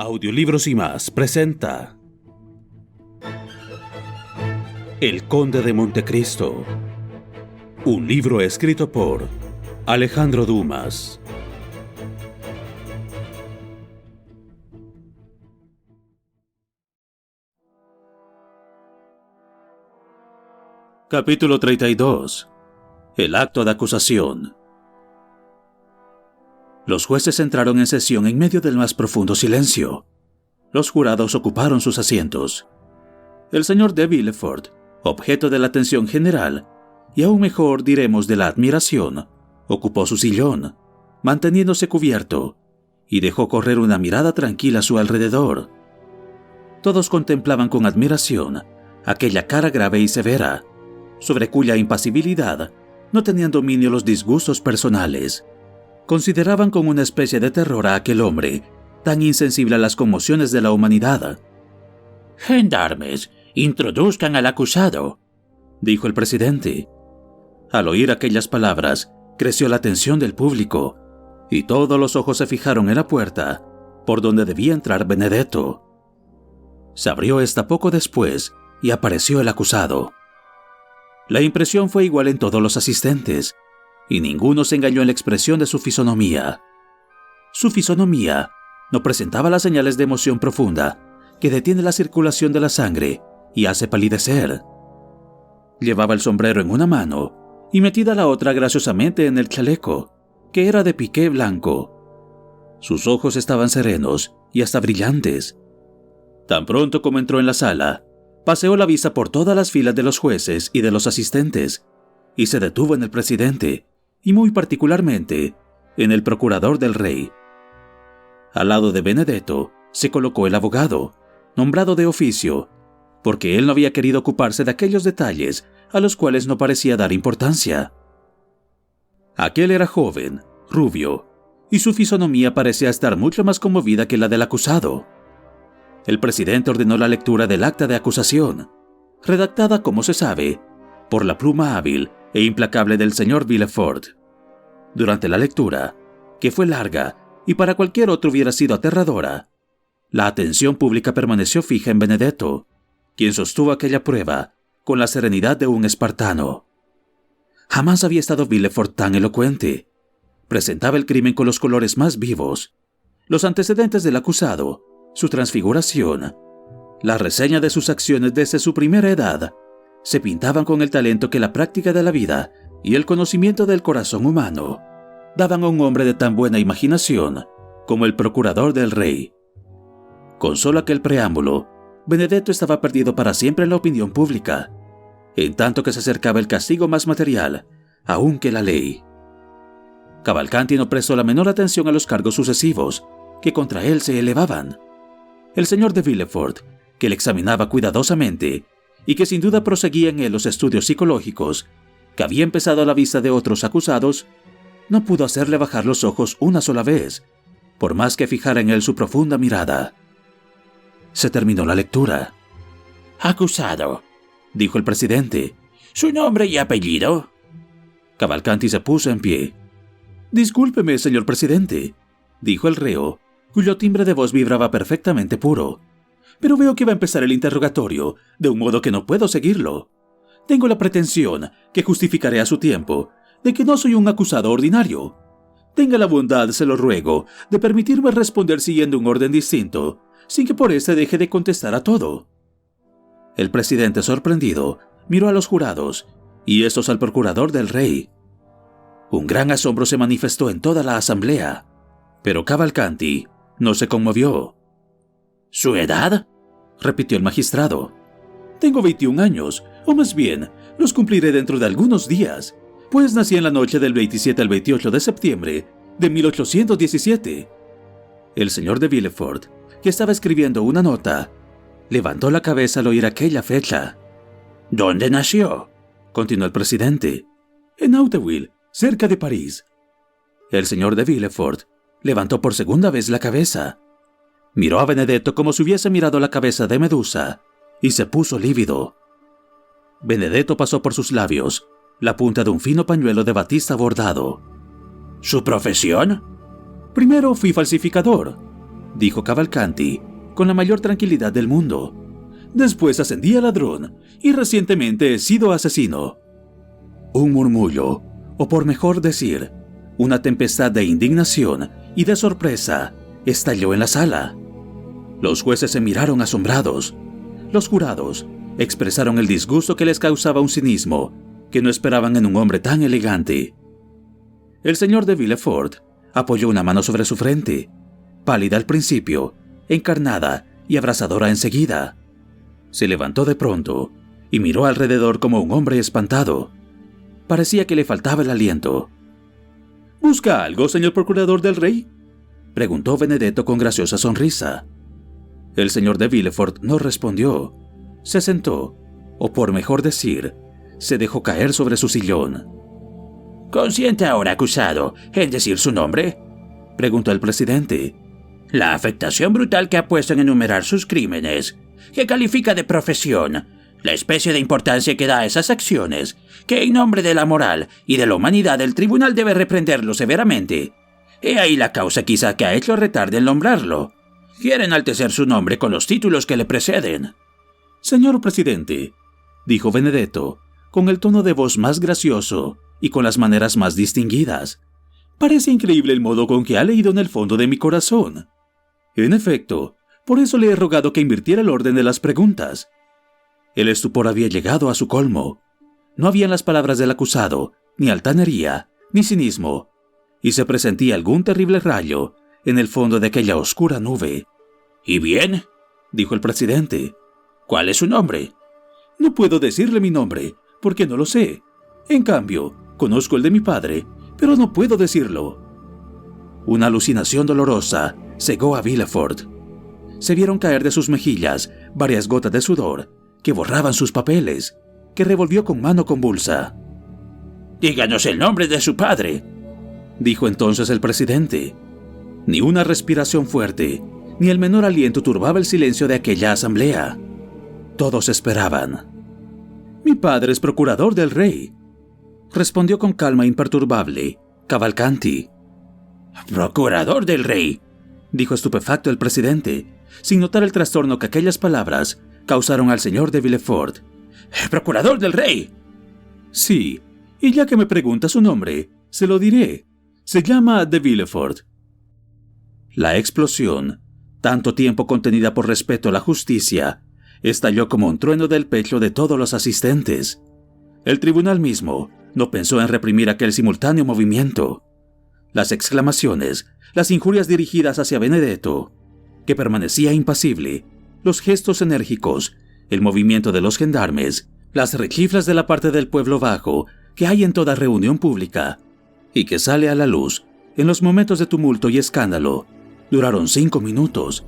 Audiolibros y más presenta El Conde de Montecristo, un libro escrito por Alejandro Dumas. Capítulo 32. El acto de acusación. Los jueces entraron en sesión en medio del más profundo silencio. Los jurados ocuparon sus asientos. El señor de Villefort, objeto de la atención general, y aún mejor diremos de la admiración, ocupó su sillón, manteniéndose cubierto, y dejó correr una mirada tranquila a su alrededor. Todos contemplaban con admiración aquella cara grave y severa, sobre cuya impasibilidad no tenían dominio los disgustos personales. Consideraban con una especie de terror a aquel hombre, tan insensible a las conmociones de la humanidad. «Gendarmes, introduzcan al acusado», dijo el presidente. Al oír aquellas palabras, creció la atención del público, y todos los ojos se fijaron en la puerta, por donde debía entrar Benedetto. Se abrió esta poco después, y apareció el acusado. La impresión fue igual en todos los asistentes, y ninguno se engañó en la expresión de su fisonomía. Su fisonomía no presentaba las señales de emoción profunda que detiene la circulación de la sangre y hace palidecer. Llevaba el sombrero en una mano y metida la otra graciosamente en el chaleco, que era de piqué blanco. Sus ojos estaban serenos y hasta brillantes. Tan pronto como entró en la sala, paseó la vista por todas las filas de los jueces y de los asistentes y se detuvo en el presidente, y muy particularmente en el procurador del rey. Al lado de Benedetto se colocó el abogado, nombrado de oficio, porque él no había querido ocuparse de aquellos detalles a los cuales no parecía dar importancia. Aquel era joven, rubio, y su fisonomía parecía estar mucho más conmovida que la del acusado. El presidente ordenó la lectura del acta de acusación, redactada, como se sabe, por la pluma hábil e implacable del señor Villefort. Durante la lectura, que fue larga y para cualquier otro hubiera sido aterradora, la atención pública permaneció fija en Benedetto, quien sostuvo aquella prueba con la serenidad de un espartano. Jamás había estado Villefort tan elocuente. Presentaba el crimen con los colores más vivos, los antecedentes del acusado, su transfiguración, la reseña de sus acciones desde su primera edad, se pintaban con el talento que la práctica de la vida y el conocimiento del corazón humano daban a un hombre de tan buena imaginación como el procurador del rey. Con solo aquel preámbulo, Benedetto estaba perdido para siempre en la opinión pública, en tanto que se acercaba el castigo más material, aún que la ley. Cavalcanti no prestó la menor atención a los cargos sucesivos que contra él se elevaban. El señor de Villefort, que le examinaba cuidadosamente, y que sin duda proseguía en él los estudios psicológicos que había empezado a la vista de otros acusados, no pudo hacerle bajar los ojos una sola vez, por más que fijara en él su profunda mirada. Se terminó la lectura. «Acusado», dijo el presidente. «¿Su nombre y apellido?» Cavalcanti se puso en pie. «Discúlpeme, señor presidente», dijo el reo, cuyo timbre de voz vibraba perfectamente puro, «pero veo que va a empezar el interrogatorio de un modo que no puedo seguirlo. Tengo la pretensión, que justificaré a su tiempo, de que no soy un acusado ordinario. Tenga la bondad, se lo ruego, de permitirme responder siguiendo un orden distinto, sin que por este deje de contestar a todo». El presidente, sorprendido, miró a los jurados, y estos al procurador del rey. Un gran asombro se manifestó en toda la asamblea, pero Cavalcanti no se conmovió. «¿Su edad?», repitió el magistrado. «Tengo 21 años, o más bien, los cumpliré dentro de algunos días, pues nací en la noche del 27 al 28 de septiembre de 1817. El señor de Villefort, que estaba escribiendo una nota, levantó la cabeza al oír aquella fecha. «¿Dónde nació?», continuó el presidente. «En Auteuil, cerca de París». El señor de Villefort levantó por segunda vez la cabeza. Miró a Benedetto como si hubiese mirado la cabeza de Medusa, y se puso lívido. Benedetto pasó por sus labios la punta de un fino pañuelo de batista bordado. «¿Su profesión?». «Primero fui falsificador». dijo Cavalcanti, con la mayor tranquilidad del mundo. Después ascendí a ladrón y recientemente he sido asesino. Un murmullo, o por mejor decir, una tempestad de indignación y de sorpresa estalló en la sala. Los jueces se miraron asombrados. Los jurados expresaron el disgusto que les causaba un cinismo que no esperaban en un hombre tan elegante. El señor de Villefort apoyó una mano sobre su frente, pálida al principio, encarnada y abrasadora enseguida. Se levantó de pronto y miró alrededor como un hombre espantado. Parecía que le faltaba el aliento. ¿Busca algo, señor procurador del rey?, preguntó Benedetto con graciosa sonrisa. El señor de Villefort no respondió. Se sentó, o por mejor decir, se dejó caer sobre su sillón. ¿Consiente ahora, acusado, en decir su nombre?, preguntó el presidente. La afectación brutal que ha puesto en enumerar sus crímenes, que califica de profesión, la especie de importancia que da a esas acciones, que en nombre de la moral y de la humanidad el tribunal debe reprenderlo severamente. He ahí la causa quizá que ha hecho retarde en nombrarlo. Quiere enaltecer su nombre con los títulos que le preceden. Señor presidente, dijo Benedetto, con el tono de voz más gracioso y con las maneras más distinguidas. Parece increíble el modo con que ha leído en el fondo de mi corazón. En efecto, por eso le he rogado que invirtiera el orden de las preguntas. El estupor había llegado a su colmo. No habían las palabras del acusado, ni altanería, ni cinismo, y se presentía algún terrible rayo en el fondo de aquella oscura nube. ¿Y bien?, dijo el presidente. ¿Cuál es su nombre? No puedo decirle mi nombre, porque no lo sé. En cambio, conozco el de mi padre, pero no puedo decirlo. Una alucinación dolorosa cegó a Villefort. Se vieron caer de sus mejillas varias gotas de sudor que borraban sus papeles, que revolvió con mano convulsa. «Díganos el nombre de su padre», dijo entonces el presidente. Ni una respiración fuerte, ni el menor aliento turbaba el silencio de aquella asamblea. Todos esperaban. «Mi padre es procurador del rey», respondió con calma imperturbable Cavalcanti. «¿Procurador del rey?», dijo estupefacto el presidente, sin notar el trastorno que aquellas palabras causaron al señor de Villefort. «¿Procurador del rey?». «Sí, y ya que me pregunta su nombre, se lo diré. Se llama de Villefort». La explosión, tanto tiempo contenida por respeto a la justicia, estalló como un trueno del pecho de todos los asistentes. El tribunal mismo no pensó en reprimir aquel simultáneo movimiento. Las exclamaciones, las injurias dirigidas hacia Benedetto, que permanecía impasible, los gestos enérgicos, el movimiento de los gendarmes, las rechiflas de la parte del pueblo bajo que hay en toda reunión pública y que sale a la luz en los momentos de tumulto y escándalo, duraron 5 minutos,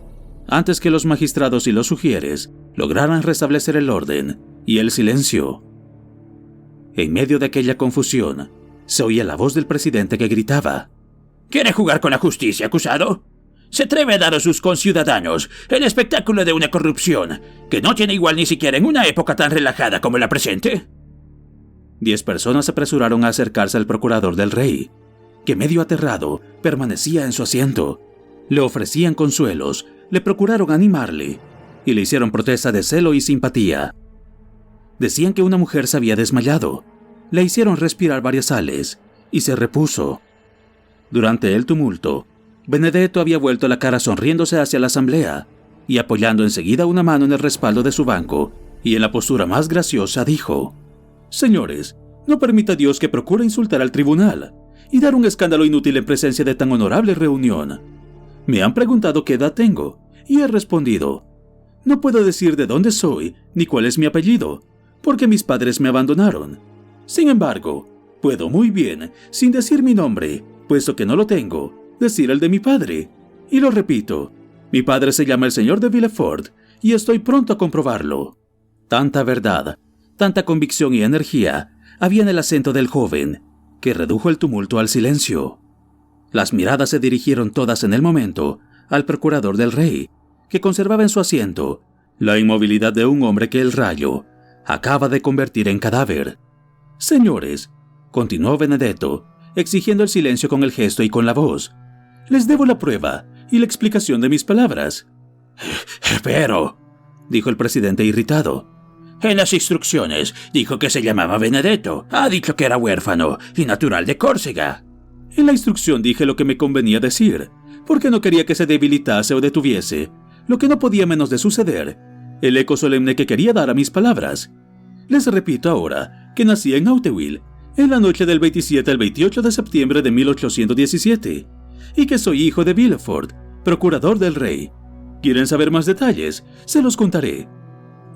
antes que los magistrados y los sugieres lograran restablecer el orden y el silencio. En medio de aquella confusión, se oía la voz del presidente que gritaba: ¿Quiere jugar con la justicia, acusado? ¿Se atreve a dar a sus conciudadanos el espectáculo de una corrupción que no tiene igual ni siquiera en una época tan relajada como la presente? 10 personas se apresuraron a acercarse al procurador del rey, que medio aterrado permanecía en su asiento. Le ofrecían consuelos, le procuraron animarle y le hicieron protesta de celo y simpatía. Decían que una mujer se había desmayado, le hicieron respirar varias sales y se repuso. Durante el tumulto, Benedetto había vuelto la cara sonriéndose hacia la asamblea y apoyando enseguida una mano en el respaldo de su banco y en la postura más graciosa dijo: «Señores, no permita Dios que procure insultar al tribunal y dar un escándalo inútil en presencia de tan honorable reunión. Me han preguntado qué edad tengo y he respondido: no puedo decir de dónde soy ni cuál es mi apellido, porque mis padres me abandonaron. Sin embargo, puedo muy bien, sin decir mi nombre, puesto que no lo tengo, decir el de mi padre. Y lo repito, mi padre se llama el señor de Villefort y estoy pronto a comprobarlo». Tanta verdad, tanta convicción y energía había en el acento del joven, que redujo el tumulto al silencio. Las miradas se dirigieron todas en el momento al procurador del rey, que conservaba en su asiento la inmovilidad de un hombre que el rayo acaba de convertir en cadáver. «Señores», continuó Benedetto, exigiendo el silencio con el gesto y con la voz, «les debo la prueba y la explicación de mis palabras. Pero, dijo el presidente irritado, en las instrucciones dijo que se llamaba Benedetto. Ha dicho que era huérfano y natural de Córcega. En la instrucción dije lo que me convenía decir, porque no quería que se debilitase o detuviese, lo que no podía menos de suceder, el eco solemne que quería dar a mis palabras. Les repito ahora que nací en Hauteville, en la noche del 27 al 28 de septiembre de 1817, y que soy hijo de Villefort, procurador del rey. ¿Quieren saber más detalles? Se los contaré.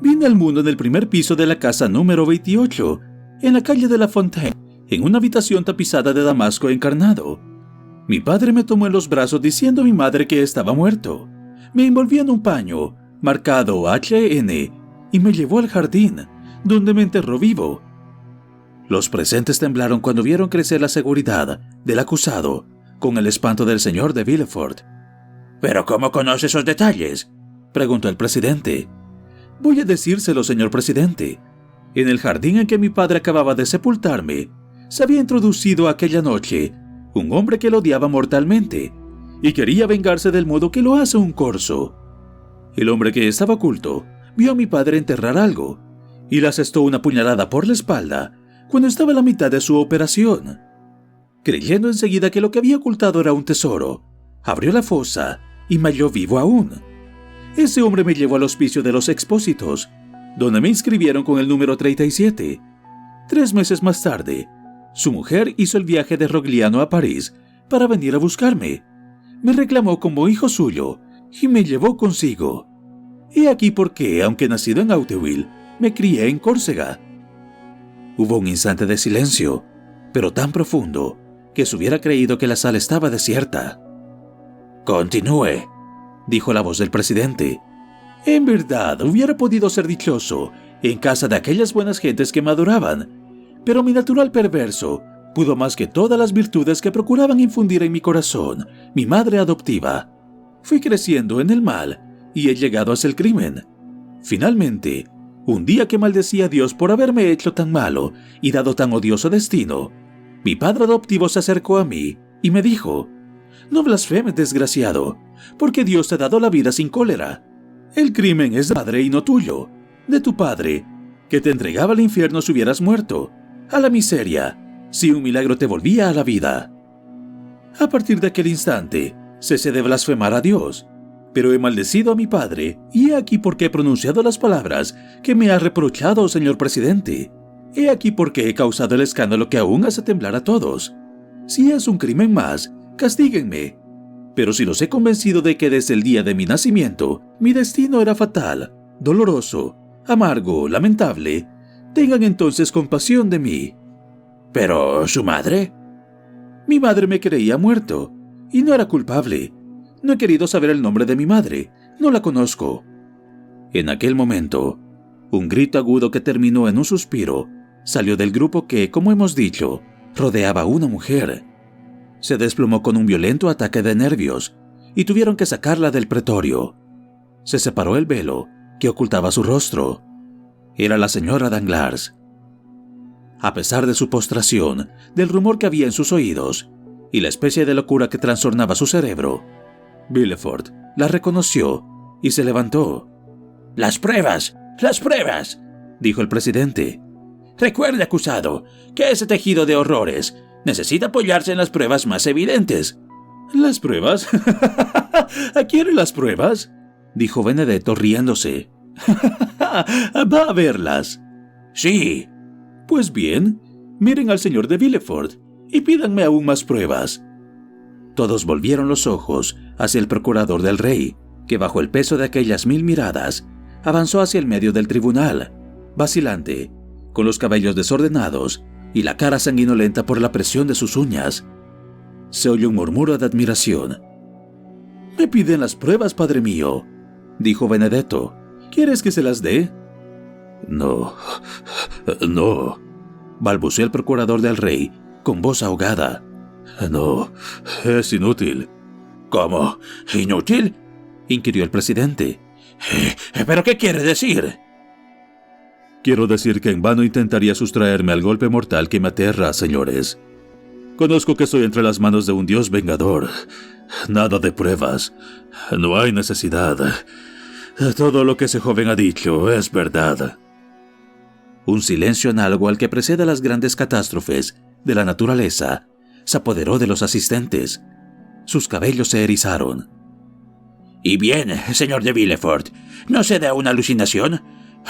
Vine al mundo en el primer piso de la casa número 28, en la calle de la Fontaine, en una habitación tapizada de damasco encarnado. Mi padre me tomó en los brazos diciendo a mi madre que estaba muerto. Me envolvió en un paño, marcado HN, y me llevó al jardín, donde me enterró vivo. Los presentes temblaron cuando vieron crecer la seguridad del acusado con el espanto del señor de Villefort. ¿Pero cómo conoce esos detalles?, preguntó el presidente. Voy a decírselo, señor presidente. En el jardín en que mi padre acababa de sepultarme, se había introducido aquella noche un hombre que lo odiaba mortalmente y quería vengarse del modo que lo hace un corzo. El hombre que estaba oculto vio a mi padre enterrar algo y le asestó una puñalada por la espalda cuando estaba a la mitad de su operación. Creyendo enseguida que lo que había ocultado era un tesoro, abrió la fosa y me halló vivo aún. Ese hombre me llevó al hospicio de los Expósitos, donde me inscribieron con el número 37. 3 meses más tarde, su mujer hizo el viaje de Rogliano a París para venir a buscarme. Me reclamó como hijo suyo y me llevó consigo. He aquí por qué, aunque nacido en Hauteville, me crié en Córcega. Hubo un instante de silencio, pero tan profundo que se hubiera creído que la sala estaba desierta. Continúe, dijo la voz del presidente. En verdad, hubiera podido ser dichoso en casa de aquellas buenas gentes que me adoraban, pero mi natural perverso pudo más que todas las virtudes que procuraban infundir en mi corazón mi madre adoptiva. Fui creciendo en el mal y he llegado hacia el crimen. Finalmente, un día que maldecí a Dios por haberme hecho tan malo y dado tan odioso destino, mi padre adoptivo se acercó a mí y me dijo: «No blasfemes, desgraciado, porque Dios te ha dado la vida sin cólera. El crimen es de padre y no tuyo, de tu padre, que te entregaba al infierno si hubieras muerto, a la miseria, si un milagro te volvía a la vida». A partir de aquel instante, cesé de blasfemar a Dios, pero he maldecido a mi padre, y he aquí por qué he pronunciado las palabras que me ha reprochado, señor presidente. He aquí por qué he causado el escándalo que aún hace temblar a todos. Si es un crimen más, castíguenme. Pero si los he convencido de que desde el día de mi nacimiento, mi destino era fatal, doloroso, amargo, lamentable, tengan entonces compasión de mí. ¿Pero su madre? Mi madre me creía muerto, y no era culpable. No he querido saber el nombre de mi madre, no la conozco. En aquel momento, un grito agudo que terminó en un suspiro salió del grupo que, como hemos dicho, rodeaba a una mujer. Se desplomó con un violento ataque de nervios y tuvieron que sacarla del pretorio. Se separó el velo que ocultaba su rostro. Era la señora Danglars. A pesar de su postración, del rumor que había en sus oídos y la especie de locura que trastornaba su cerebro, Villefort la reconoció y se levantó. ¡Las pruebas! ¡Las pruebas!, dijo el presidente. Recuerde, acusado, que ese tejido de horrores necesita apoyarse en las pruebas más evidentes. ¿Las pruebas? ¿Quiere las pruebas?, dijo Benedetto riéndose. ¿Va a verlas? Sí. Pues bien, miren al señor de Villefort y pídanme aún más pruebas. Todos volvieron los ojos hacia el procurador del rey, que bajo el peso de aquellas 1000 miradas, avanzó hacia el medio del tribunal, vacilante, con los cabellos desordenados y la cara sanguinolenta por la presión de sus uñas. Se oyó un murmuro de admiración. «Me piden las pruebas, padre mío», dijo Benedetto. «¿Quieres que se las dé?» «No, balbuceó el procurador del rey con voz ahogada. «No, es inútil». «¿Cómo? ¿Inútil?», inquirió el presidente. ¿Pero qué quiere decir? «Quiero decir que en vano intentaría sustraerme al golpe mortal que me aterra, señores. Conozco que estoy entre las manos de un Dios vengador, Nada de pruebas. No hay necesidad. Todo lo que ese joven ha dicho es verdad. Un silencio análogo al que precede a las grandes catástrofes de la naturaleza se apoderó de los asistentes. Sus cabellos se erizaron. Y bien, señor de Villefort, ¿no se da una alucinación?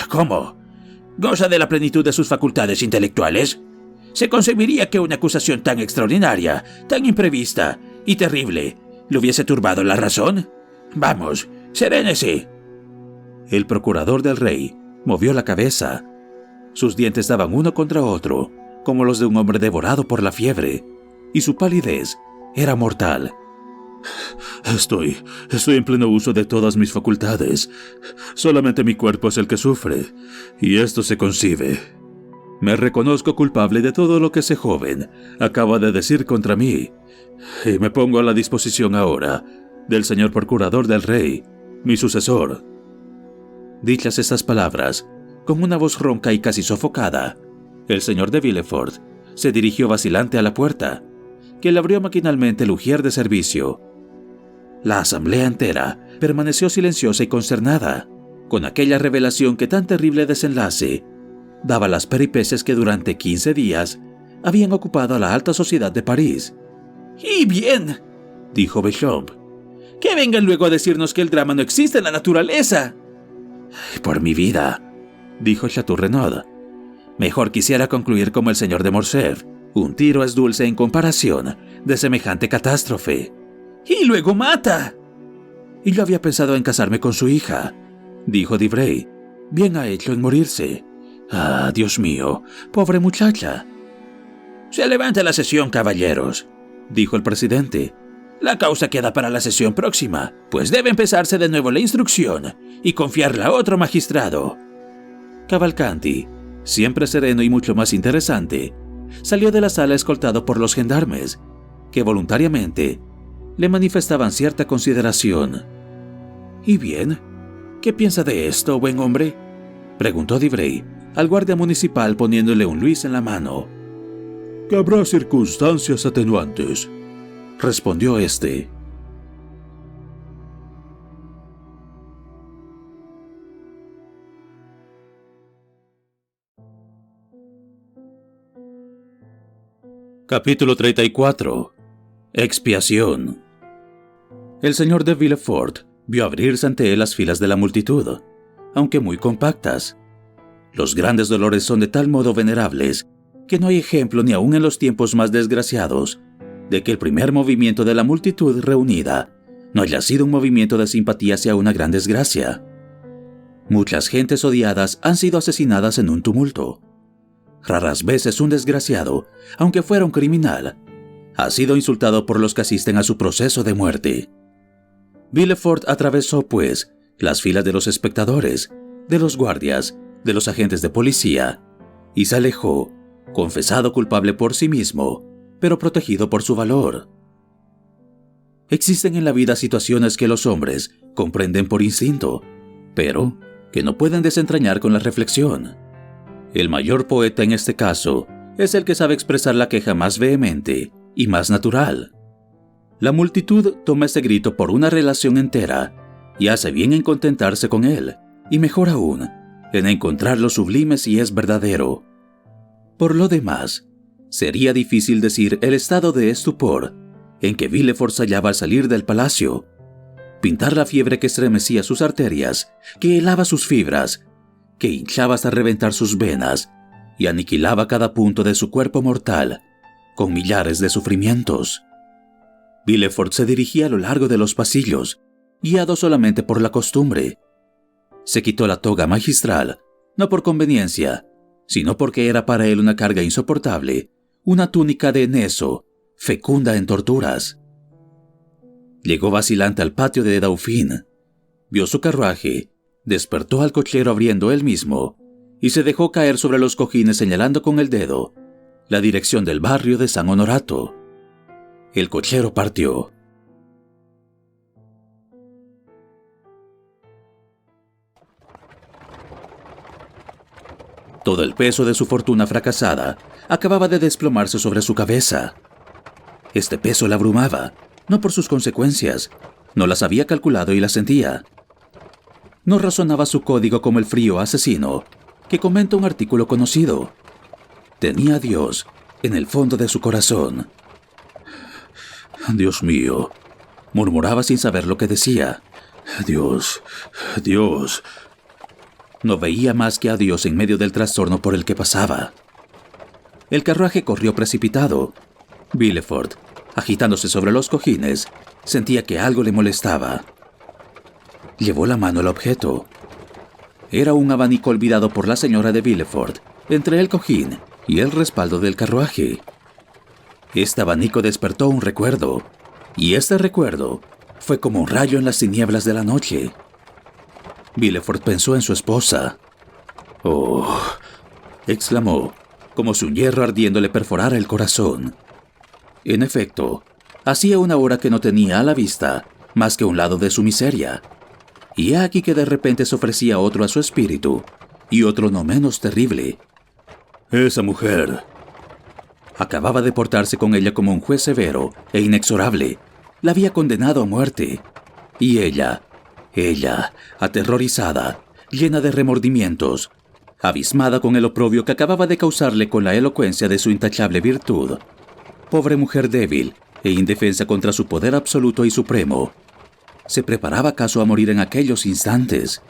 ¿Cómo? ¿Goza de la plenitud de sus facultades intelectuales? ¿Se concebiría que una acusación tan extraordinaria, tan imprevista y terrible le hubiese turbado la razón? Vamos, serénese. El procurador del rey movió la cabeza. Sus dientes daban uno contra otro, como los de un hombre devorado por la fiebre, y su palidez era mortal. Estoy en pleno uso de todas mis facultades. Solamente mi cuerpo es el que sufre, y esto se concibe. Me reconozco culpable de todo lo que ese joven acaba de decir contra mí, y me pongo a la disposición ahora del señor procurador del rey, mi sucesor. Dichas estas palabras, con una voz ronca y casi sofocada, el señor de Villefort se dirigió vacilante a la puerta, que le abrió maquinalmente el ujier de servicio. La asamblea entera permaneció silenciosa y consternada, con aquella revelación que tan terrible desenlace daba las peripecias que durante 15 días habían ocupado a la alta sociedad de París. «Y bien», dijo Béchamp, «que vengan luego a decirnos que el drama no existe en la naturaleza». «Por mi vida», dijo Chateau Renaud, «mejor quisiera concluir como el señor de Morcerf. Un tiro es dulce en comparación de semejante catástrofe». «Y luego mata». «Y yo había pensado en casarme con su hija», dijo Debray. «Bien ha hecho en morirse. Ah, Dios mío, pobre muchacha». «Se levanta la sesión, caballeros», dijo el presidente. «La causa queda para la sesión próxima, pues debe empezarse de nuevo la instrucción y confiarla a otro magistrado». Cavalcanti, siempre sereno y mucho más interesante, salió de la sala escoltado por los gendarmes, que voluntariamente le manifestaban cierta consideración. «¿Y bien? ¿Qué piensa de esto, buen hombre?», preguntó Debray al guardia municipal poniéndole un luis en la mano. «Que habrá circunstancias atenuantes», respondió este. Capítulo 34. Expiación. El señor de Villefort vio abrirse ante él las filas de la multitud, aunque muy compactas. Los grandes dolores son de tal modo venerables que no hay ejemplo ni aun en los tiempos más desgraciados de que el primer movimiento de la multitud reunida no haya sido un movimiento de simpatía hacia una gran desgracia. Muchas gentes odiadas han sido asesinadas en un tumulto. Raras veces un desgraciado, aunque fuera un criminal, ha sido insultado por los que asisten a su proceso de muerte. Villefort atravesó, pues, las filas de los espectadores, de los guardias, de los agentes de policía, y se alejó, confesado culpable por sí mismo, pero protegido por su valor. Existen en la vida situaciones que los hombres comprenden por instinto, pero que no pueden desentrañar con la reflexión. El mayor poeta en este caso es el que sabe expresar la queja más vehemente y más natural. La multitud toma este grito por una relación entera y hace bien en contentarse con él, y mejor aún, en encontrar lo sublime si es verdadero. Por lo demás, sería difícil decir el estado de estupor en que Villefort se hallaba al salir del palacio, pintar la fiebre que estremecía sus arterias, que helaba sus fibras, que hinchaba hasta reventar sus venas y aniquilaba cada punto de su cuerpo mortal con millares de sufrimientos. Villefort se dirigía a lo largo de los pasillos, guiado solamente por la costumbre. Se quitó la toga magistral, no por conveniencia, sino porque era para él una carga insoportable, una túnica de neso, fecunda en torturas. Llegó vacilante al patio de Dauphin, vio su carruaje, despertó al cochero abriendo él mismo, y se dejó caer sobre los cojines señalando con el dedo la dirección del barrio de San Honorato. El cochero partió. Todo el peso de su fortuna fracasada acababa de desplomarse sobre su cabeza. Este peso la abrumaba, no por sus consecuencias. No las había calculado y las sentía. No razonaba su código como el frío asesino que comenta un artículo conocido. Tenía a Dios en el fondo de su corazón. Dios mío, murmuraba sin saber lo que decía. Dios, Dios. No veía más que a Dios en medio del trastorno por el que pasaba. El carruaje corrió precipitado. Villefort, agitándose sobre los cojines, sentía que algo le molestaba. Llevó la mano al objeto. Era un abanico olvidado por la señora de Villefort, entre el cojín y el respaldo del carruaje. Este abanico despertó un recuerdo, y este recuerdo fue como un rayo en las tinieblas de la noche. Villefort pensó en su esposa. «Oh», exclamó, como si un hierro ardiendo le perforara el corazón. En efecto, hacía una hora que no tenía a la vista más que un lado de su miseria. Y aquí que de repente se ofrecía otro a su espíritu, y otro no menos terrible. Esa mujer. Acababa de portarse con ella como un juez severo e inexorable. La había condenado a muerte. Y ella, aterrorizada, llena de remordimientos, abismada con el oprobio que acababa de causarle con la elocuencia de su intachable virtud. Pobre mujer débil e indefensa contra su poder absoluto y supremo. ¿Se preparaba acaso a morir en aquellos instantes?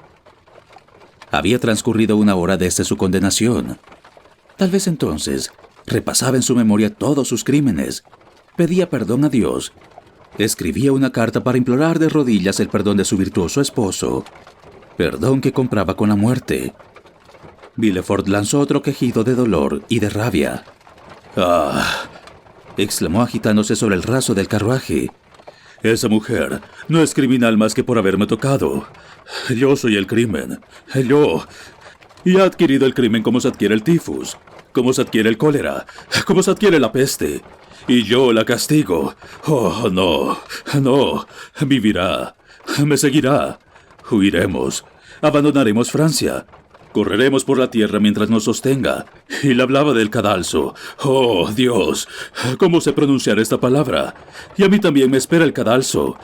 Había transcurrido una hora desde su condenación. Tal vez entonces repasaba en su memoria todos sus crímenes, pedía perdón a Dios, escribía una carta para implorar de rodillas el perdón de su virtuoso esposo, perdón que compraba con la muerte. Villefort lanzó otro quejido de dolor y de rabia. «¡Ah!», exclamó agitándose sobre el raso del carruaje. «Esa mujer no es criminal más que por haberme tocado. Yo soy el crimen. Yo. Y ha adquirido el crimen como se adquiere el tifus, como se adquiere el cólera, como se adquiere la peste. Y yo la castigo. Oh, no, no. Vivirá. Me seguirá. Huiremos. Abandonaremos Francia. Correremos por la tierra mientras nos sostenga. Y le hablaba del cadalso. Oh, Dios, ¿cómo sé pronunciar esta palabra? Y a mí también me espera el cadalso.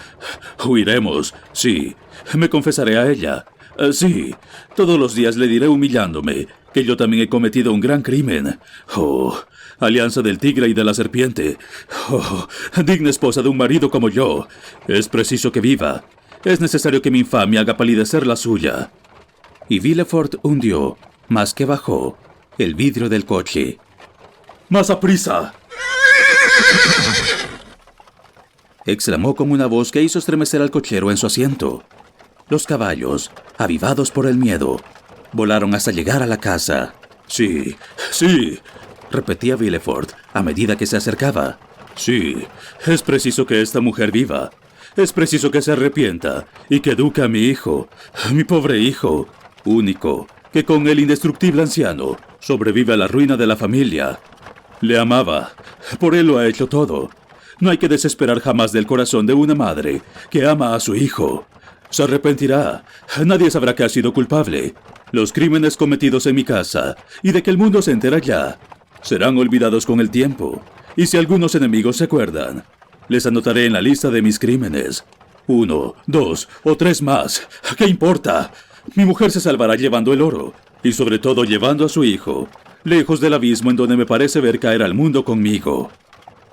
Huiremos, sí. Me confesaré a ella. Sí, todos los días le diré humillándome que yo también he cometido un gran crimen. Oh, alianza del tigre y de la serpiente. Oh, digna esposa de un marido como yo. Es preciso que viva. Es necesario que mi infamia haga palidecer la suya. Y Villefort hundió, más que bajó, el vidrio del coche. ¡Más aprisa!, exclamó con una voz que hizo estremecer al cochero en su asiento. Los caballos, avivados por el miedo, volaron hasta llegar a la casa. «Sí, sí», repetía Villefort a medida que se acercaba. «Sí, es preciso que esta mujer viva. Es preciso que se arrepienta y que eduque a mi hijo, mi pobre hijo, único, que con el indestructible anciano sobrevive a la ruina de la familia. Le amaba, por él lo ha hecho todo. No hay que desesperar jamás del corazón de una madre que ama a su hijo. Se arrepentirá, nadie sabrá que ha sido culpable. Los crímenes cometidos en mi casa, y de que el mundo se entera ya, serán olvidados con el tiempo. Y si algunos enemigos se acuerdan, les anotaré en la lista de mis crímenes. 1, 2 o 3 más, ¿qué importa? Mi mujer se salvará llevando el oro, y sobre todo llevando a su hijo, lejos del abismo en donde me parece ver caer al mundo conmigo.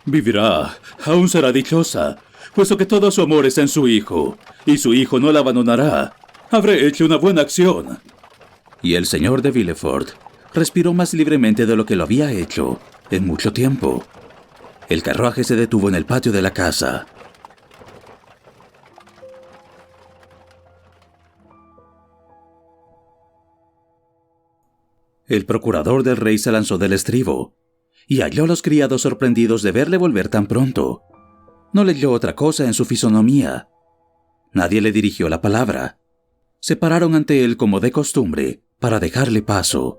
Vivirá, aún será dichosa, puesto que todo su amor está en su hijo, y su hijo no la abandonará. Habré hecho una buena acción». Y el señor de Villefort respiró más libremente de lo que lo había hecho en mucho tiempo. El carruaje se detuvo en el patio de la casa. El procurador del rey se lanzó del estribo y halló a los criados sorprendidos de verle volver tan pronto. No leyó otra cosa en su fisonomía. Nadie le dirigió la palabra. Se pararon ante él como de costumbre para dejarle paso.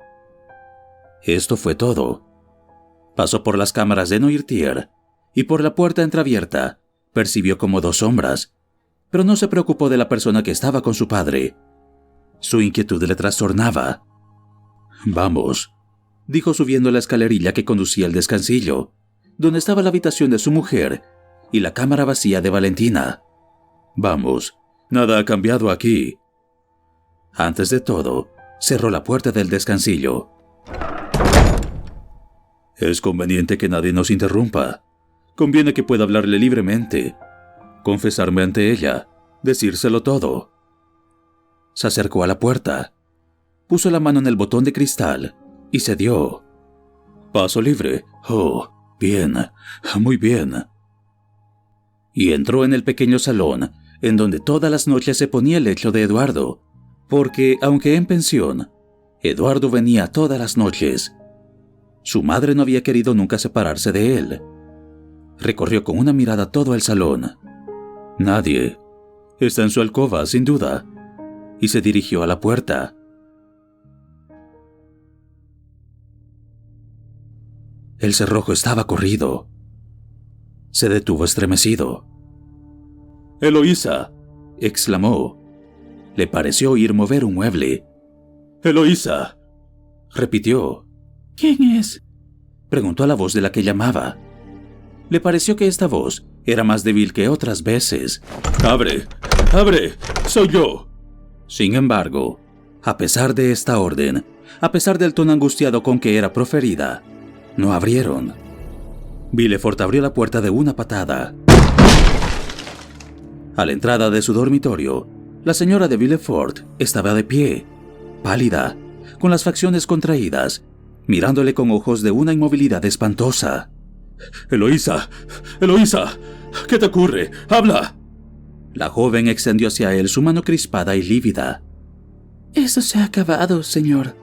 Esto fue todo. Pasó por las cámaras de Noirtier y por la puerta entreabierta percibió como 2 sombras, pero no se preocupó de la persona que estaba con su padre. Su inquietud le trastornaba. «Vamos», dijo subiendo la escalerilla que conducía al descansillo, donde estaba la habitación de su mujer y la cámara vacía de Valentina. Vamos, nada ha cambiado aquí. Antes de todo, cerró la puerta del descansillo. Es conveniente que nadie nos interrumpa. Conviene que pueda hablarle libremente, confesarme ante ella, decírselo todo. Se acercó a la puerta, puso la mano en el botón de cristal y cedió. Paso libre. Oh, bien, muy bien. Y entró en el pequeño salón, en donde todas las noches se ponía el lecho de Eduardo, porque, aunque en pensión, Eduardo venía todas las noches. Su madre no había querido nunca separarse de él. Recorrió con una mirada todo el salón. Nadie. Está en su alcoba, sin duda. Y se dirigió a la puerta. El cerrojo estaba corrido. Se detuvo estremecido. «Eloísa», exclamó. Le pareció oír mover un mueble. «Eloísa», repitió. «¿Quién es?», preguntó a la voz de la que llamaba. Le pareció que esta voz era más débil que otras veces. «¡Abre! ¡Abre! ¡Soy yo!». Sin embargo, a pesar de esta orden, a pesar del tono angustiado con que era proferida, no abrieron. Villefort abrió la puerta de una patada. A la entrada de su dormitorio, la señora de Villefort estaba de pie, pálida, con las facciones contraídas, mirándole con ojos de una inmovilidad espantosa. «Eloísa, Eloísa, ¿qué te ocurre? ¡Habla!». La joven extendió hacia él su mano crispada y lívida. «Eso se ha acabado, señor»,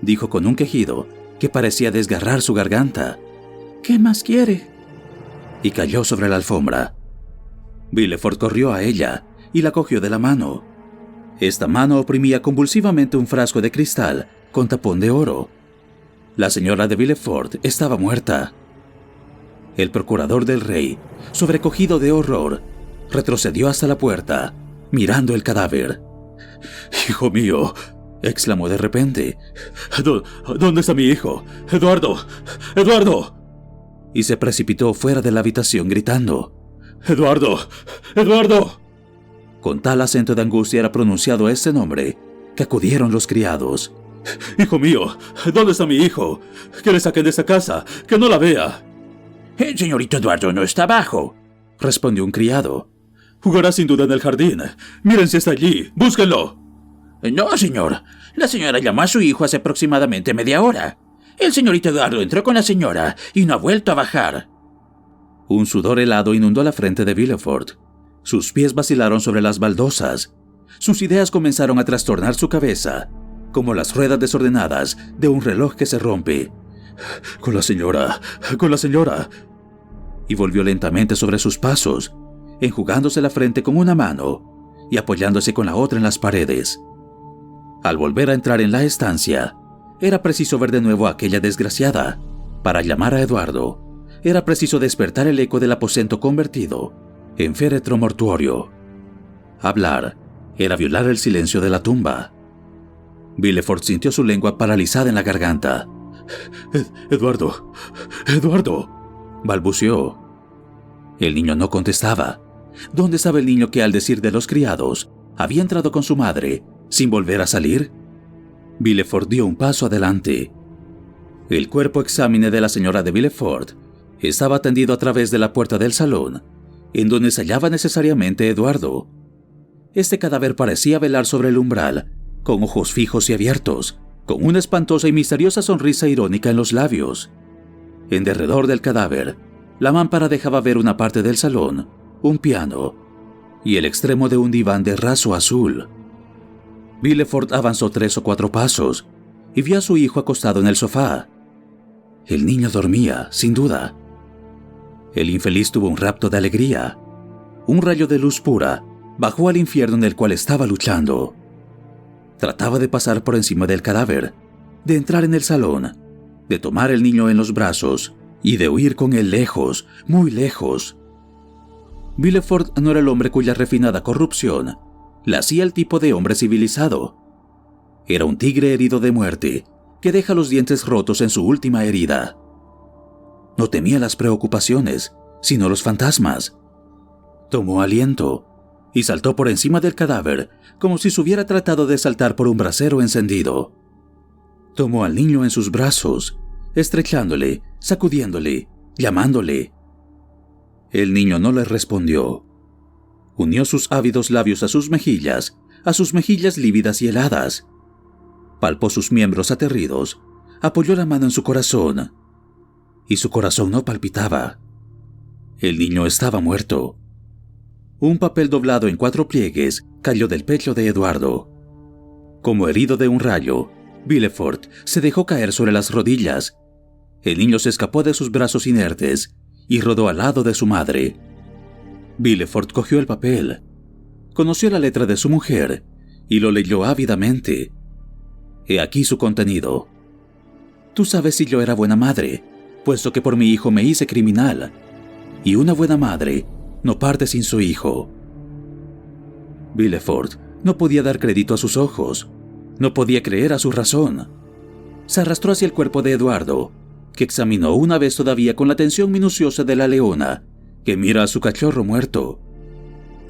dijo con un quejido que parecía desgarrar su garganta. «¿Qué más quiere?». Y cayó sobre la alfombra. Villefort corrió a ella y la cogió de la mano. Esta mano oprimía convulsivamente un frasco de cristal con tapón de oro. La señora de Villefort estaba muerta. El procurador del rey, sobrecogido de horror, retrocedió hasta la puerta, mirando el cadáver. «Hijo mío», exclamó de repente. «¿Dónde está mi hijo? ¡Eduardo! ¡Eduardo!». Y se precipitó fuera de la habitación gritando. «¡Eduardo! ¡Eduardo!». Con tal acento de angustia era pronunciado ese nombre que acudieron los criados. «Hijo mío, ¿dónde está mi hijo? Que le saquen de esta casa, que no la vea». «El señorito Eduardo no está abajo», respondió un criado. «Jugará sin duda en el jardín. Miren si está allí. Búsquenlo». «No, señor. La señora llamó a su hijo hace aproximadamente media hora. El señorito Eduardo entró con la señora y no ha vuelto a bajar». Un sudor helado inundó la frente de Villefort. Sus pies vacilaron sobre las baldosas. Sus ideas comenzaron a trastornar su cabeza, como las ruedas desordenadas de un reloj que se rompe. «Con la señora, con la señora». Y volvió lentamente sobre sus pasos, enjugándose la frente con una mano y apoyándose con la otra en las paredes. Al volver a entrar en la estancia, era preciso ver de nuevo a aquella desgraciada. Para llamar a Eduardo, era preciso despertar el eco del aposento convertido en féretro mortuorio. Hablar era violar el silencio de la tumba. Villefort sintió su lengua paralizada en la garganta. «Eduardo, Eduardo», balbuceó. El niño no contestaba. ¿Dónde estaba el niño que, al decir de los criados, había entrado con su madre sin volver a salir? Villefort dio un paso adelante. El cuerpo exámine de la señora de Villefort estaba tendido a través de la puerta del salón, en donde se hallaba necesariamente Eduardo. Este cadáver parecía velar sobre el umbral, con ojos fijos y abiertos, con una espantosa y misteriosa sonrisa irónica en los labios. En derredor del cadáver, la mámpara dejaba ver una parte del salón, un piano y el extremo de un diván de raso azul. Villefort avanzó 3 o 4 pasos y vio a su hijo acostado en el sofá. El niño dormía, sin duda. El infeliz tuvo un rapto de alegría. Un rayo de luz pura bajó al infierno en el cual estaba luchando. Trataba de pasar por encima del cadáver, de entrar en el salón, de tomar el niño en los brazos y de huir con él lejos, muy lejos. Villefort no era el hombre cuya refinada corrupción le hacía el tipo de hombre civilizado. Era un tigre herido de muerte que deja los dientes rotos en su última herida. No temía las preocupaciones, sino los fantasmas. Tomó aliento y saltó por encima del cadáver como si se hubiera tratado de saltar por un brasero encendido. Tomó al niño en sus brazos, estrechándole, sacudiéndole, llamándole. El niño no le respondió. Unió sus ávidos labios a sus mejillas lívidas y heladas. Palpó sus miembros aterridos, apoyó la mano en su corazón. Y su corazón no palpitaba. El niño estaba muerto. Un papel doblado en 4 pliegues cayó del pecho de Eduardo. Como herido de un rayo, Villefort se dejó caer sobre las rodillas. El niño se escapó de sus brazos inertes y rodó al lado de su madre. Villefort cogió el papel, conoció la letra de su mujer y lo leyó ávidamente. He aquí su contenido. Tú sabes si yo era buena madre, puesto que por mi hijo me hice criminal, y una buena madre no parte sin su hijo. Villefort no podía dar crédito a sus ojos, no podía creer a su razón. Se arrastró hacia el cuerpo de Eduardo, que examinó una vez todavía con la atención minuciosa de la leona que mira a su cachorro muerto.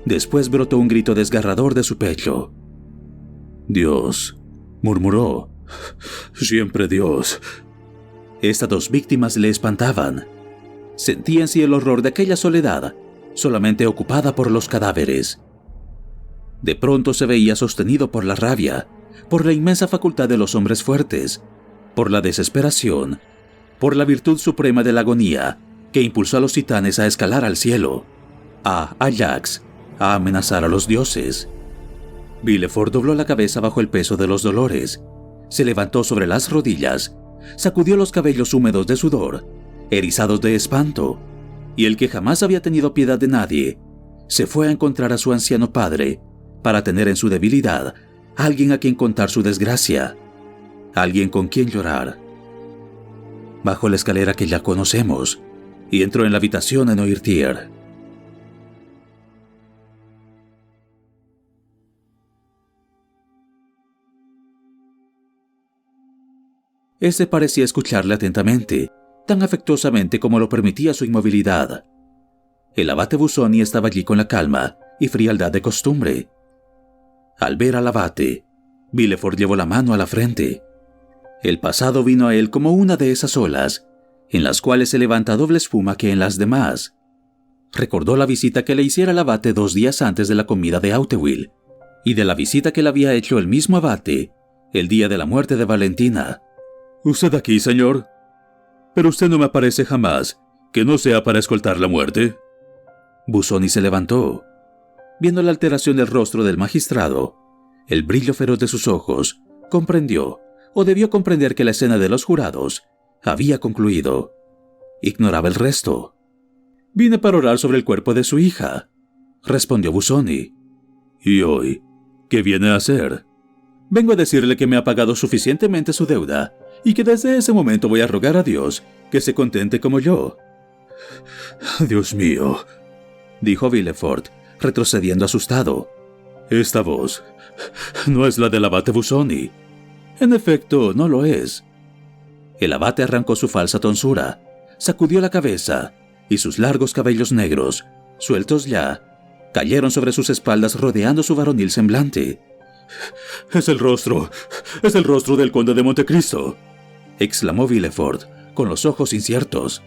Después brotó un grito desgarrador de su pecho. «Dios», murmuró, «siempre Dios». Estas 2 víctimas le espantaban. Sentía en sí el horror de aquella soledad, solamente ocupada por los cadáveres. De pronto se veía sostenido por la rabia, por la inmensa facultad de los hombres fuertes, por la desesperación, por la virtud suprema de la agonía que impulsó a los titanes a escalar al cielo, a Ajax, a amenazar a los dioses. Villefort dobló la cabeza bajo el peso de los dolores, se levantó sobre las rodillas, sacudió los cabellos húmedos de sudor, erizados de espanto, y el que jamás había tenido piedad de nadie, se fue a encontrar a su anciano padre para tener en su debilidad alguien a quien contar su desgracia, alguien con quien llorar. Bajó la escalera que ya conocemos y entró en la habitación en Noirtier. Este parecía escucharle atentamente, tan afectuosamente como lo permitía su inmovilidad. El abate Busoni estaba allí con la calma y frialdad de costumbre. Al ver al abate, Villefort llevó la mano a la frente. El pasado vino a él como una de esas olas, en las cuales se levanta doble espuma que en las demás. Recordó la visita que le hiciera el abate 2 días antes de la comida de Auteuil, y de la visita que le había hecho el mismo abate el día de la muerte de Valentina. «¿Usted aquí, señor? Pero usted no me aparece jamás, que no sea para escoltar la muerte». Busoni se levantó. Viendo la alteración del rostro del magistrado, el brillo feroz de sus ojos, comprendió, o debió comprender, que la escena de los jurados había concluido. Ignoraba el resto. «Vine para orar sobre el cuerpo de su hija», respondió Busoni. «¿Y hoy qué viene a hacer?» «Vengo a decirle que me ha pagado suficientemente su deuda y que desde ese momento voy a rogar a Dios que se contente como yo». «Dios mío», dijo Villefort, retrocediendo asustado. «Esta voz no es la del abate Busoni». «En efecto, no lo es». El abate arrancó su falsa tonsura, sacudió la cabeza, y sus largos cabellos negros, sueltos ya, cayeron sobre sus espaldas rodeando su varonil semblante. «Es el rostro del conde de Montecristo», exclamó Villefort, con los ojos inciertos.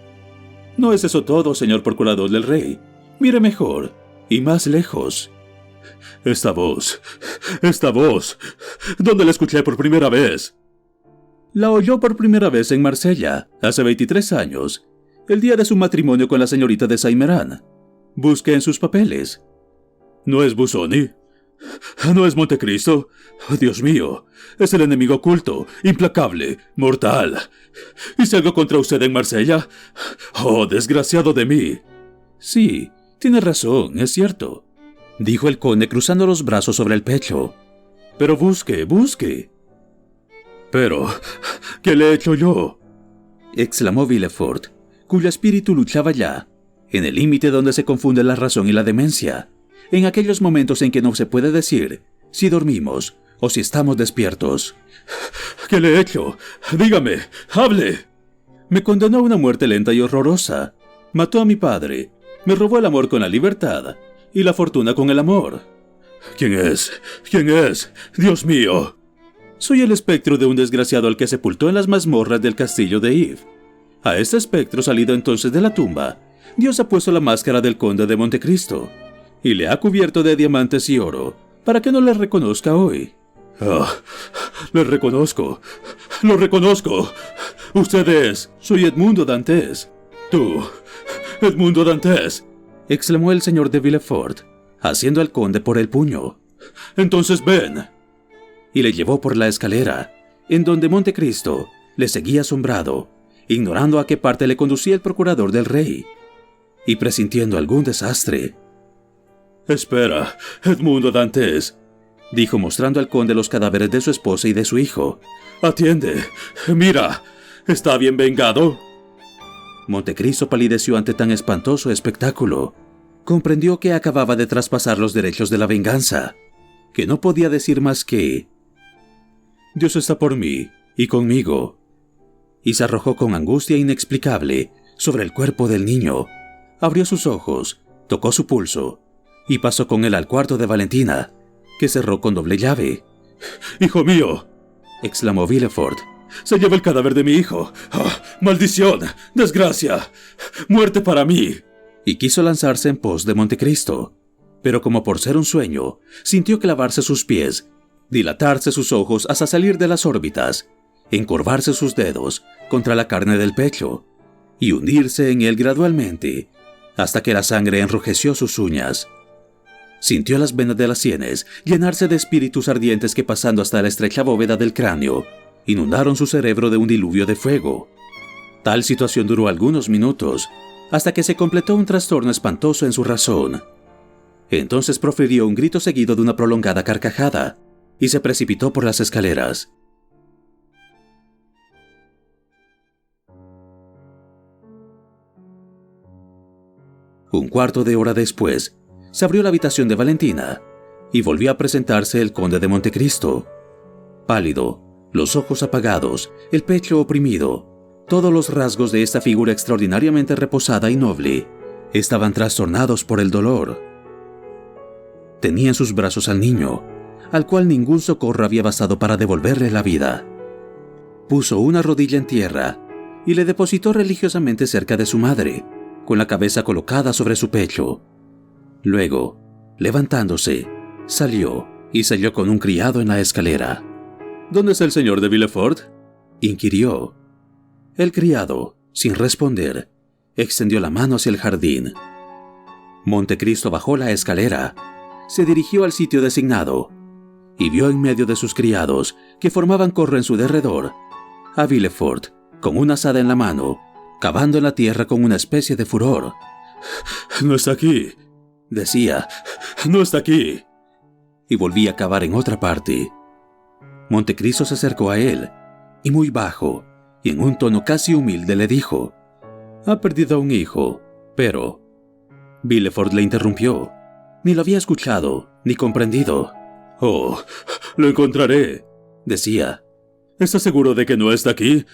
«No es eso todo, señor procurador del rey. Mire mejor, y más lejos». Esta voz, ¿dónde la escuché por primera vez?» «La oyó por primera vez en Marsella, hace 23 años, el día de su matrimonio con la señorita de Saint-Méran. Busque en sus papeles». «¿No es Busoni? ¿No es Montecristo? Dios mío, es el enemigo oculto, implacable, mortal. ¿Hice algo contra usted en Marsella? ¡Oh, desgraciado de mí!» «Sí, tiene razón, es cierto», dijo el conde cruzando los brazos sobre el pecho. «Pero busque». «Pero, ¿qué le he hecho yo?», exclamó Villefort, cuyo espíritu luchaba ya, en el límite donde se confunde la razón y la demencia, en aquellos momentos en que no se puede decir si dormimos o si estamos despiertos. «¿Qué le he hecho? Dígame, hable». «Me condenó a una muerte lenta y horrorosa. Mató a mi padre, me robó el amor con la libertad y la fortuna con el amor. ¿Quién es? ¿Quién es? ¡Dios mío! Soy el espectro de un desgraciado al que sepultó en las mazmorras del castillo de Eve. A este espectro salido entonces de la tumba, Dios ha puesto la máscara del conde de Montecristo y le ha cubierto de diamantes y oro para que no le reconozca hoy. ¡Ah! ¡Le reconozco! ¡Lo reconozco! ¡Usted es! Soy Edmundo Dantes. ¡Tú! ¡Edmundo Dantes!, exclamó el señor de Villefort, haciendo al conde por el puño. ¡Entonces ven! Y le llevó por la escalera, en donde Montecristo le seguía asombrado, ignorando a qué parte le conducía el procurador del rey, y presintiendo algún desastre. «Espera, Edmundo Dantes», dijo mostrando al conde los cadáveres de su esposa y de su hijo. «Atiende, mira, ¿está bien vengado?» Montecristo palideció ante tan espantoso espectáculo. Comprendió que acababa de traspasar los derechos de la venganza, que no podía decir más que «Dios está por mí y conmigo», y se arrojó con angustia inexplicable sobre el cuerpo del niño. Abrió sus ojos, tocó su pulso y pasó con él al cuarto de Valentina, que cerró con doble llave. «¡Hijo mío!», exclamó Villefort. «Se lleva el cadáver de mi hijo. ¡Ah, maldición! ¡Desgracia! ¡Muerte para mí!». Y quiso lanzarse en pos de Montecristo, pero como por ser un sueño, sintió clavarse sus pies, dilatarse sus ojos hasta salir de las órbitas, encorvarse sus dedos contra la carne del pecho y hundirse en él gradualmente, hasta que la sangre enrojeció sus uñas. Sintió las venas de las sienes llenarse de espíritus ardientes que, pasando hasta la estrecha bóveda del cráneo, inundaron su cerebro de un diluvio de fuego. Tal situación duró algunos minutos, hasta que se completó un trastorno espantoso en su razón. Entonces profirió un grito seguido de una prolongada carcajada, y se precipitó por las escaleras. Un cuarto de hora después, se abrió la habitación de Valentina, y volvió a presentarse el conde de Montecristo. Pálido, los ojos apagados, el pecho oprimido, todos los rasgos de esta figura extraordinariamente reposada y noble estaban trastornados por el dolor. Tenía en sus brazos al niño, al cual ningún socorro había bastado para devolverle la vida. Puso una rodilla en tierra y le depositó religiosamente cerca de su madre, con la cabeza colocada sobre su pecho. Luego, levantándose, salió y se halló con un criado en la escalera. «¿Dónde está el señor de Villefort?», inquirió. El criado, sin responder, extendió la mano hacia el jardín. Montecristo bajó la escalera, se dirigió al sitio designado y vio en medio de sus criados, que formaban corro en su derredor, a Villefort, con una azada en la mano, cavando en la tierra con una especie de furor. «No está aquí», decía, «no está aquí», y volvía a cavar en otra parte. Montecristo se acercó a él, y muy bajo, y en un tono casi humilde le dijo: «Ha perdido a un hijo, pero...». Villefort le interrumpió. Ni lo había escuchado, ni comprendido. «Oh, lo encontraré», decía. «¿Está seguro de que no está aquí?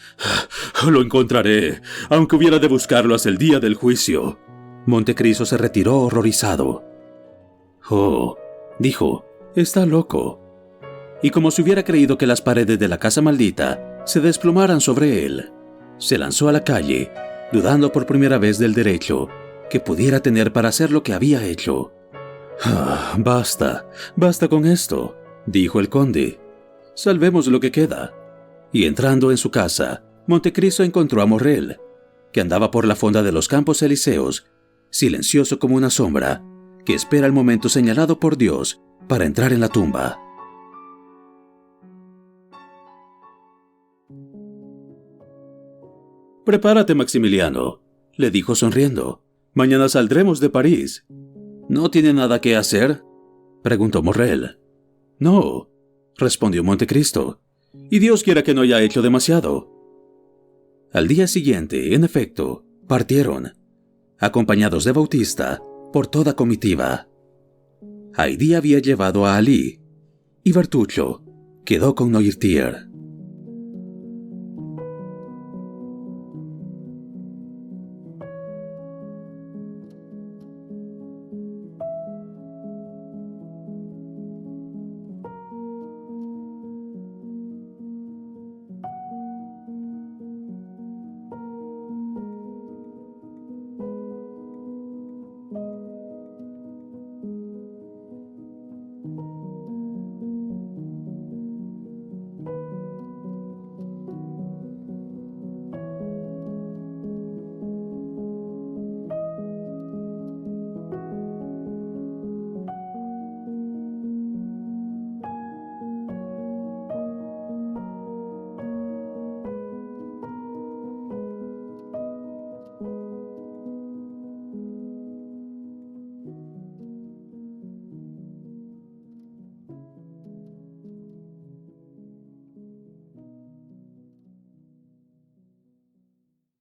Lo encontraré, aunque hubiera de buscarlo hasta el día del juicio». Montecristo se retiró horrorizado. «Oh», dijo, «está loco». Y como si hubiera creído que las paredes de la casa maldita se desplomaran sobre él, se lanzó a la calle, dudando por primera vez del derecho que pudiera tener para hacer lo que había hecho. «Basta, basta con esto», dijo el conde. «Salvemos lo que queda». Y entrando en su casa, Montecristo encontró a Morrel, que andaba por la fonda de los Campos Elíseos, silencioso como una sombra, que espera el momento señalado por Dios para entrar en la tumba. «Prepárate, Maximiliano», le dijo sonriendo. «Mañana saldremos de París». «¿No tiene nada que hacer?», preguntó Morrel. «No», respondió Montecristo, «y Dios quiera que no haya hecho demasiado». Al día siguiente, en efecto, partieron, acompañados de Bautista, por toda comitiva. Haydée había llevado a Alí, y Bertuccio quedó con Noirtier.